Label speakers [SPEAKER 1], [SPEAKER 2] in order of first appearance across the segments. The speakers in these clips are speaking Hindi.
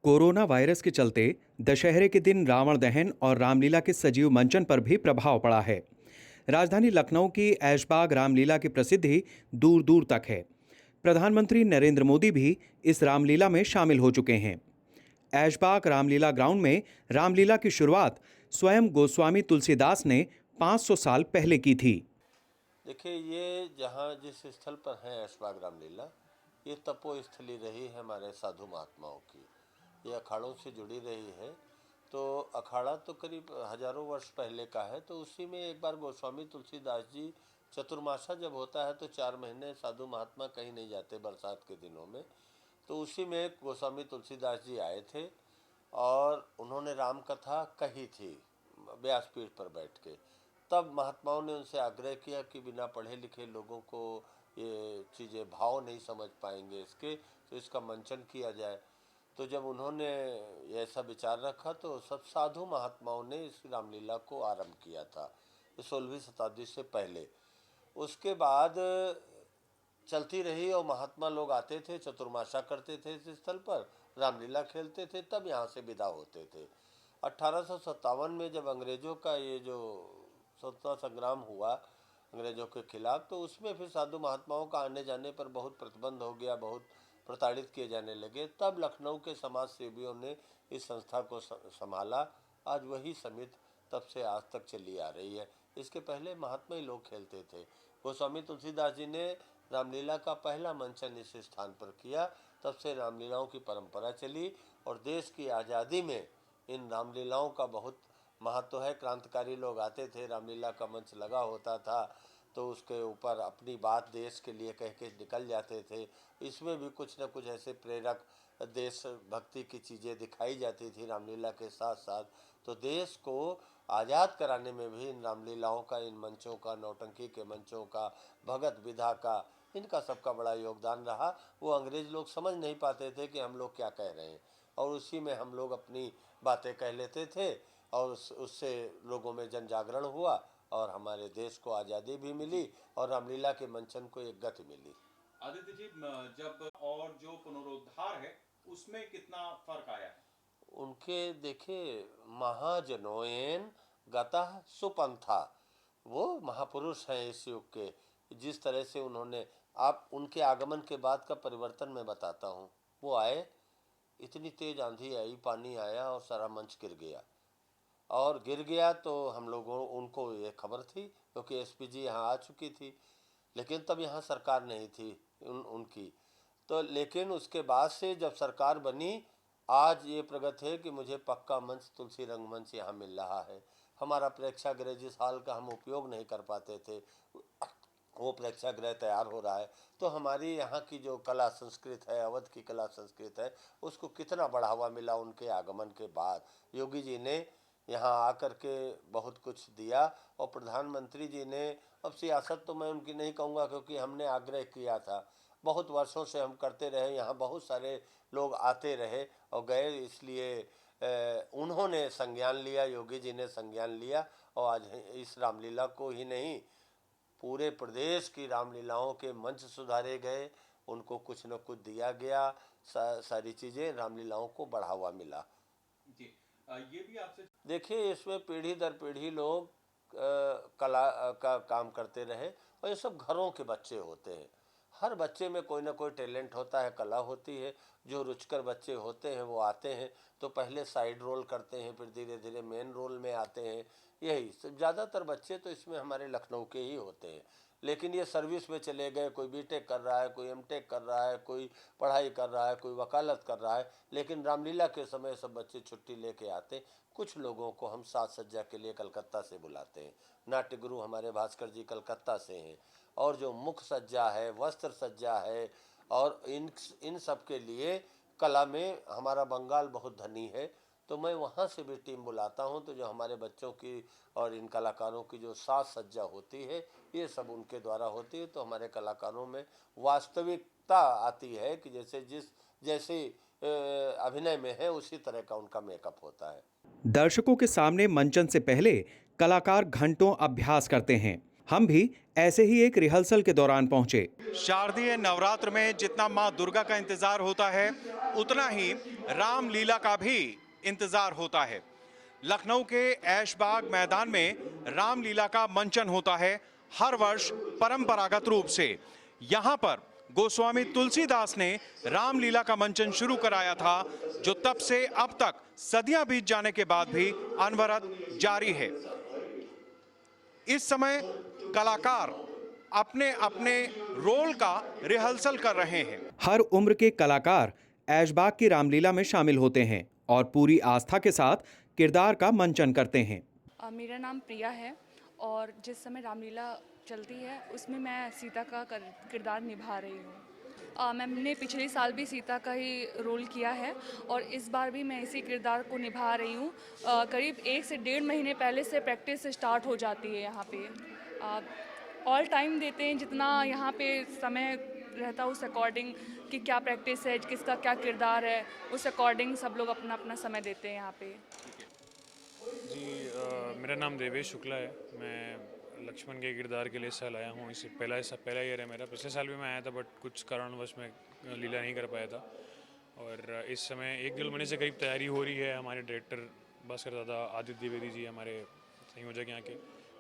[SPEAKER 1] कोरोना वायरस के चलते दशहरे के दिन रावण दहन और रामलीला के सजीव मंचन पर भी प्रभाव पड़ा है। राजधानी लखनऊ की ऐशबाग रामलीला की प्रसिद्धि दूर दूर तक है। प्रधानमंत्री नरेंद्र मोदी भी इस रामलीला में शामिल हो चुके हैं। ऐशबाग रामलीला ग्राउंड में रामलीला की शुरुआत स्वयं गोस्वामी तुलसीदास ने 500 साल पहले की थी।
[SPEAKER 2] देखिए, ये जहाँ जिस स्थल पर है ऐशबाग रामलीला, ये तपो स्थली रही है हमारे साधु महात्माओं की। ये अखाड़ों से जुड़ी रही है। तो अखाड़ा तो करीब हजारों वर्ष पहले का है। तो उसी में एक बार गोस्वामी तुलसीदास जी, चतुर्मासा जब होता है तो 4 महीने साधु महात्मा कहीं नहीं जाते बरसात के दिनों में। तो उसी में गोस्वामी तुलसीदास जी आए थे और उन्होंने राम कथा कही थी व्यासपीठ पर बैठ के। तब महात्माओं ने उनसे आग्रह किया कि बिना पढ़े लिखे लोगों को ये चीज़ें भाव नहीं समझ पाएंगे इसके, तो इसका मंचन किया जाए। तो जब उन्होंने ऐसा विचार रखा तो सब साधु महात्माओं ने इस रामलीला को आरंभ किया था 16वीं शताब्दी से पहले। उसके बाद चलती रही और महात्मा लोग आते थे, चतुर्मासा करते थे इस स्थल पर, रामलीला खेलते थे, तब यहाँ से विदा होते थे। 1857 में जब अंग्रेज़ों का ये जो स्वतंत्रता संग्राम हुआ अंग्रेज़ों के खिलाफ, तो उसमें फिर साधु महात्माओं का आने जाने पर बहुत प्रतिबंध हो गया, बहुत प्रताड़ित किए जाने लगे। तब लखनऊ के समाज सेवियों ने इस संस्था को संभाला। आज वही समिति तब से आज तक चली आ रही है। इसके पहले महात्मा ही लोग खेलते थे। गोस्वामी तुलसीदास जी ने रामलीला का पहला मंचन इस स्थान पर किया। तब से रामलीलाओं की परंपरा चली और देश की आज़ादी में इन रामलीलाओं का बहुत महत्व है। क्रांतिकारी लोग आते थे, रामलीला का मंच लगा होता था तो उसके ऊपर अपनी बात देश के लिए कह के निकल जाते थे। इसमें भी कुछ न कुछ ऐसे प्रेरक देशभक्ति की चीज़ें दिखाई जाती थी रामलीला के साथ साथ। तो देश को आज़ाद कराने में भी इन रामलीलाओं का, इन मंचों का, नौटंकी के मंचों का, भगत विधा का, इनका सबका बड़ा योगदान रहा। वो अंग्रेज़ लोग समझ नहीं पाते थे कि हम लोग क्या कह रहे हैं और उसी में हम लोग अपनी बातें कह लेते थे और उससे लोगों में जन जागरण हुआ और हमारे देश को आज़ादी भी मिली और रामलीला के मंचन को एक गति मिली।
[SPEAKER 3] आदित्य जी, जब और जो पुनरुद्धार है उसमें कितना फर्क आया है?
[SPEAKER 2] उनके देखिए, महाजनोयन गतः सुपंथा, वो महापुरुष हैं इस युग के। जिस तरह से उन्होंने, आप उनके आगमन के बाद का परिवर्तन मैं बताता हूँ। वो आए, इतनी तेज आंधी आई, पानी आया और सारा मंच गिर गया। और गिर गया तो हम लोगों उनको ये खबर थी क्योंकि एसपीजी यहाँ आ चुकी थी, लेकिन तब यहाँ सरकार नहीं थी उनकी। तो लेकिन उसके बाद से जब सरकार बनी, आज ये प्रगति है कि मुझे पक्का मंच, तुलसी रंगमंच यहाँ मिल रहा है। हमारा प्रेक्षागृह जिस हाल का हम उपयोग नहीं कर पाते थे, वो प्रेक्षागृह तैयार हो रहा है। तो हमारी यहाँ की जो कला संस्कृत है, अवध की कला संस्कृत है, उसको कितना बढ़ावा मिला उनके आगमन के बाद। योगी जी ने यहाँ आकर के बहुत कुछ दिया और प्रधानमंत्री जी ने, अब सियासत तो मैं उनकी नहीं कहूँगा क्योंकि हमने आग्रह किया था, बहुत वर्षों से हम करते रहे, यहाँ बहुत सारे लोग आते रहे और गए, इसलिए उन्होंने संज्ञान लिया, योगी जी ने संज्ञान लिया और आज इस रामलीला को ही नहीं, पूरे प्रदेश की रामलीलाओं के मंच सुधारे गए, उनको कुछ न कुछ दिया गया, सारी चीज़ें, रामलीलाओं को बढ़ावा मिला।
[SPEAKER 3] जी, ये भी आपसे
[SPEAKER 2] देखिए, इसमें पीढ़ी दर पीढ़ी लोग कला का काम करते रहे और ये सब घरों के बच्चे होते हैं। हर बच्चे में कोई ना कोई टैलेंट होता है, कला होती है। जो रुचिकर बच्चे होते हैं वो आते हैं तो पहले साइड रोल करते हैं, फिर धीरे धीरे मेन रोल में आते हैं। यही ज़्यादातर बच्चे तो इसमें हमारे लखनऊ के ही होते हैं। लेकिन ये सर्विस में चले गए, कोई बीटेक कर रहा है, कोई एमटेक कर रहा है, कोई पढ़ाई कर रहा है, कोई वकालत कर रहा है। लेकिन रामलीला के समय सब बच्चे छुट्टी लेके आते। कुछ लोगों को हम साज सज्जा के लिए कलकत्ता से बुलाते हैं। नाट्य गुरु हमारे भास्कर जी कलकत्ता से हैं। और जो मुख सज्जा है, वस्त्र सज्जा है और इन सब के लिए कला में हमारा बंगाल बहुत धनी है। तो मैं वहाँ से भी टीम बुलाता हूँ। तो जो हमारे बच्चों की और इन कलाकारों की जो साज सज्जा होती है, ये सब उनके द्वारा होती है। तो हमारे कलाकारों में वास्तविकता आती है कि जैसे अभिनय में है उसी तरह का उनका मेकअप होता है।
[SPEAKER 1] दर्शकों के सामने मंचन से पहले कलाकार घंटों अभ्यास करते हैं। हम भी ऐसे ही एक रिहर्सल के दौरान पहुंचे।
[SPEAKER 3] शारदीय नवरात्र में जितना मां दुर्गा का इंतजार होता है, उतना ही रामलीला का भी इंतजार होता है। लखनऊ के ऐशबाग मैदान में रामलीला का मंचन होता है हर वर्ष परंपरागत रूप से। यहां पर गोस्वामी तुलसीदास ने रामलीला का मंचन शुरू कराया था, जो तब से अब तक सदियां बीत जाने के बाद भी अनवरत जारी है। इस समय कलाकार अपने अपने रोल का रिहर्सल कर रहे हैं।
[SPEAKER 1] हर उम्र के कलाकार ऐशबाग की रामलीला में शामिल होते हैं और पूरी आस्था के साथ किरदार का मंचन करते हैं।
[SPEAKER 4] मेरा नाम प्रिया है और जिस समय रामलीला चलती है उसमें मैं सीता का किरदार निभा रही हूँ। मैंने पिछले साल भी सीता का ही रोल किया है और इस बार भी मैं इसी किरदार को निभा रही हूँ। करीब 1 से 1.5 महीने पहले से प्रैक्टिस स्टार्ट हो जाती है यहाँ पे। ऑल टाइम देते हैं, जितना यहाँ पे समय रहता है उस अकॉर्डिंग कि क्या प्रैक्टिस है, किसका क्या किरदार है, उस अकॉर्डिंग सब लोग अपना अपना समय देते हैं यहाँ पे।
[SPEAKER 5] जी मेरा नाम देवेश शुक्ला है। मैं लक्ष्मण के किरदार के लिए इस साल आया हूँ। इससे पहला ईयर है मेरा। पिछले साल भी मैं आया था, बट कुछ कारणवश मैं लीला नहीं कर पाया था। और इस समय 1-1.5 महीने से करीब तैयारी हो रही है। हमारे डायरेक्टर भास्कर दादा, आदित्य द्विवेदी जी, हमारे संयोजक यहाँ के,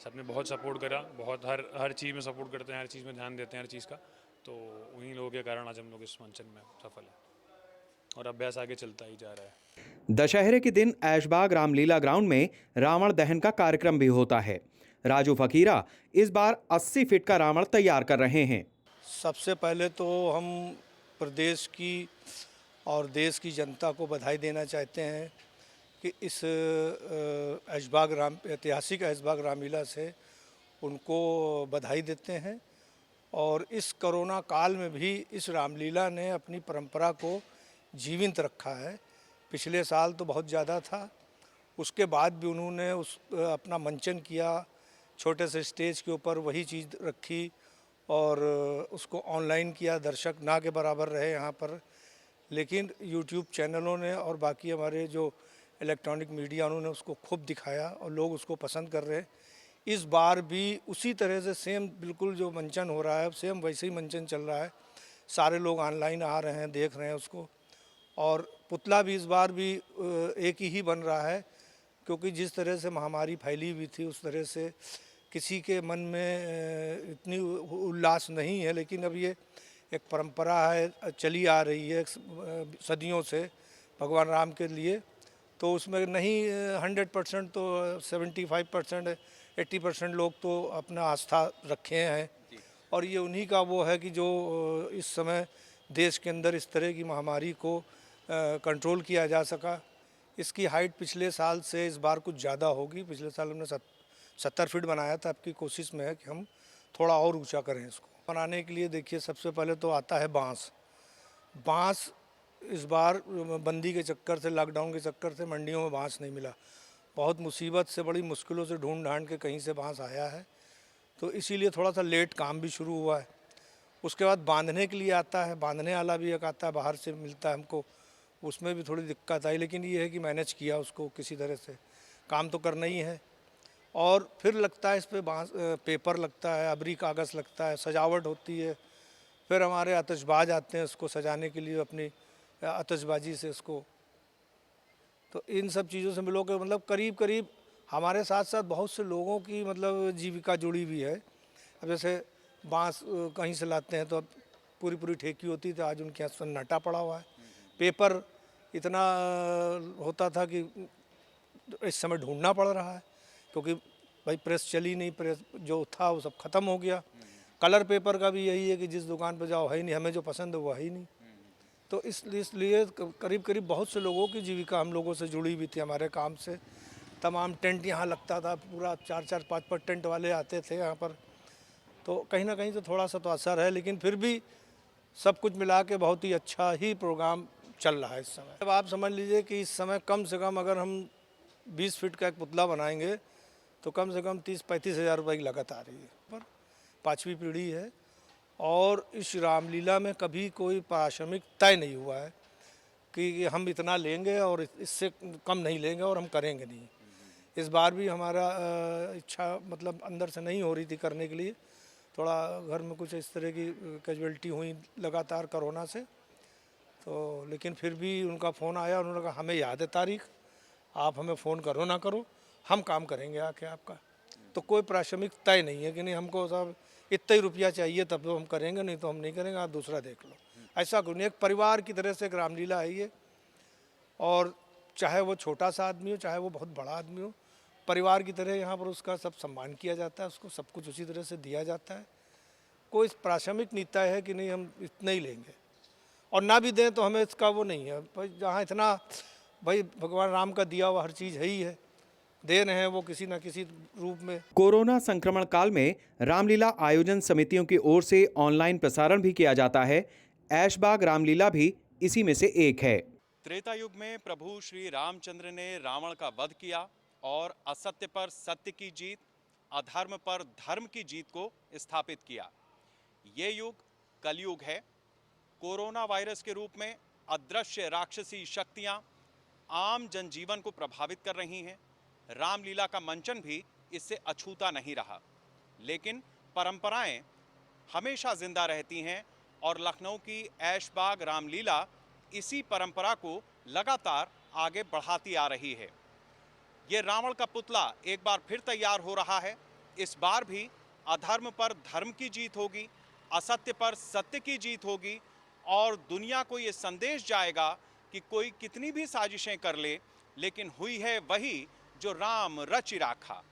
[SPEAKER 5] सबने बहुत सपोर्ट करा। बहुत हर चीज़ में सपोर्ट करते हैं, हर चीज़ में ध्यान देते हैं, हर चीज़ का। तो उन्हीं लोगों के कारण आज हम लोग इस मंचन में सफल हैं और अभ्यास आगे चलता ही जा रहा है।
[SPEAKER 1] दशहरे के दिन ऐशबाग रामलीला ग्राउंड में रावण दहन का कार्यक्रम भी होता है। राजू फकीरा इस बार 80 फीट का रावण तैयार कर रहे हैं।
[SPEAKER 6] सबसे पहले तो हम प्रदेश की और देश की जनता को बधाई देना चाहते हैं कि इस ऐतिहासिक ऐशबाग रामलीला से उनको बधाई देते हैं। और इस कोरोना काल में भी इस रामलीला ने अपनी परंपरा को जीवित रखा है। पिछले साल तो बहुत ज़्यादा था, उसके बाद भी उन्होंने अपना मंचन किया, छोटे से स्टेज के ऊपर वही चीज़ रखी और उसको ऑनलाइन किया। दर्शक ना के बराबर रहे यहाँ पर, लेकिन यूट्यूब चैनलों ने और बाकी हमारे जो इलेक्ट्रॉनिक मीडिया उन्होंने उसको खूब दिखाया और लोग उसको पसंद कर रहे हैं। इस बार भी उसी तरह से सेम बिल्कुल जो मंचन हो रहा है, सेम वैसे ही मंचन चल रहा है। सारे लोग ऑनलाइन आ रहे हैं, देख रहे हैं उसको। और पुतला भी इस बार भी एक ही बन रहा है, क्योंकि जिस तरह से महामारी फैली हुई थी उस तरह से किसी के मन में इतनी उल्लास नहीं है। लेकिन अब ये एक परंपरा है, चली आ रही है सदियों से भगवान राम के लिए, तो उसमें नहीं 100% तो 75% 80% लोग तो अपना आस्था रखे हैं। और ये उन्हीं का वो है कि जो इस समय देश के अंदर इस तरह की महामारी को कंट्रोल किया जा सका। इसकी हाइट पिछले साल से इस बार कुछ ज़्यादा होगी। पिछले साल हमने 70 फीट बनाया था। आपकी कोशिश में है कि हम थोड़ा और ऊंचा करें इसको। बनाने के लिए देखिए, सबसे पहले तो आता है बांस। इस बार बंदी के चक्कर से, लॉकडाउन के चक्कर से मंडियों में बांस नहीं मिला। बहुत मुसीबत से, बड़ी मुश्किलों से ढूंढ ढांड के कहीं से बांस आया है, तो इसीलिए थोड़ा सा लेट काम भी शुरू हुआ है। उसके बाद बांधने के लिए आता है, बांधने वाला भी एक आता है, बाहर से मिलता है हमको। उसमें भी थोड़ी दिक्कत आई, लेकिन ये है कि मैनेज किया उसको किसी तरह से। काम तो करना ही है। और फिर लगता है इस पे पेपर लगता है, अबरी कागज़ लगता है, सजावट होती है। फिर हमारे आतिशबाज आते हैं उसको सजाने के लिए अपनी आतिशबाजी से इसको। तो इन सब चीज़ों से मिलो के मतलब करीब हमारे साथ साथ बहुत से लोगों की मतलब जीविका जुड़ी हुई है। अब जैसे बांस कहीं से लाते हैं तो अब पूरी ठेकी होती थी, आज उनके यहाँ सन्नाटा पड़ा हुआ है। पेपर इतना होता था कि इस समय ढूंढना पड़ रहा है, क्योंकि भाई प्रेस चली नहीं, प्रेस जो था वो सब ख़त्म हो गया। कलर पेपर का भी यही है कि जिस दुकान पर जाओ है ही नहीं, हमें जो पसंद है वो है ही नहीं। तो इसलिए करीब बहुत से लोगों की जीविका हम लोगों से जुड़ी हुई थी हमारे काम से। तमाम टेंट यहाँ लगता था, पूरा 4-4 5-5 टेंट वाले आते थे यहाँ पर। तो कहीं ना कहीं तो थोड़ा सा तो असर है, लेकिन फिर भी सब कुछ मिला के बहुत ही अच्छा ही प्रोग्राम चल रहा है इस समय। अब आप समझ लीजिए कि इस समय कम से कम अगर हम 20 फीट का एक पुतला बनाएंगे तो कम से कम 30-35 हज़ार रुपये की लागत आ रही है। पर 5वीं पीढ़ी है और इस रामलीला में कभी कोई पारिश्रमिक तय नहीं हुआ है कि हम इतना लेंगे और इससे कम नहीं लेंगे और हम करेंगे नहीं। इस बार भी हमारा इच्छा मतलब अंदर से नहीं हो रही थी करने के लिए, थोड़ा घर में कुछ इस तरह की कैजुअल्टी हुई लगातार कोरोना से, तो लेकिन फिर भी उनका फ़ोन आया, उन्होंने कहा हमें याद है तारीख, आप हमें फ़ोन करो ना करो, हम काम करेंगे आके आपका। तो कोई प्राथमिक तय नहीं है कि नहीं हमको साहब इतना ही रुपया चाहिए तब तो हम करेंगे, नहीं तो हम नहीं करेंगे, आप दूसरा देख लो। ऐसा कुछ नहीं, एक परिवार की तरह से एक रामलीला है ये, और चाहे वो छोटा सा आदमी हो चाहे वो बहुत बड़ा आदमी हो, परिवार की तरह यहाँ पर उसका सब सम्मान किया जाता है, उसको सब कुछ उसी तरह से दिया जाता है। कोई प्राथमिक नीति है कि नहीं हम इतना ही लेंगे, और ना भी दें तो हमें इसका वो नहीं है भाई, जहाँ इतना भाई भगवान राम का दिया हुआ हर चीज़ है ही है, दे रहे हैं वो किसी न किसी रूप में।
[SPEAKER 1] कोरोना संक्रमण काल में रामलीला आयोजन समितियों की ओर से ऑनलाइन प्रसारण भी किया जाता है। ऐशबाग रामलीला भी इसी में से एक है।
[SPEAKER 3] त्रेता युग में प्रभु श्री रामचंद्र ने रावण का वध किया और असत्य पर सत्य की जीत, अधर्म पर धर्म की जीत को स्थापित किया। ये युग कलयुग है। कोरोना वायरस के रूप में अदृश्य राक्षसी शक्तियां आम जनजीवन को प्रभावित कर रही हैं। रामलीला का मंचन भी इससे अछूता नहीं रहा, लेकिन परंपराएं हमेशा जिंदा रहती हैं और लखनऊ की ऐशबाग रामलीला इसी परंपरा को लगातार आगे बढ़ाती आ रही है। ये रावण का पुतला एक बार फिर तैयार हो रहा है। इस बार भी अधर्म पर धर्म की जीत होगी, असत्य पर सत्य की जीत होगी और दुनिया को ये संदेश जाएगा कि कोई कितनी भी साजिशें कर ले, लेकिन हुई है वही जो राम रचि राखा।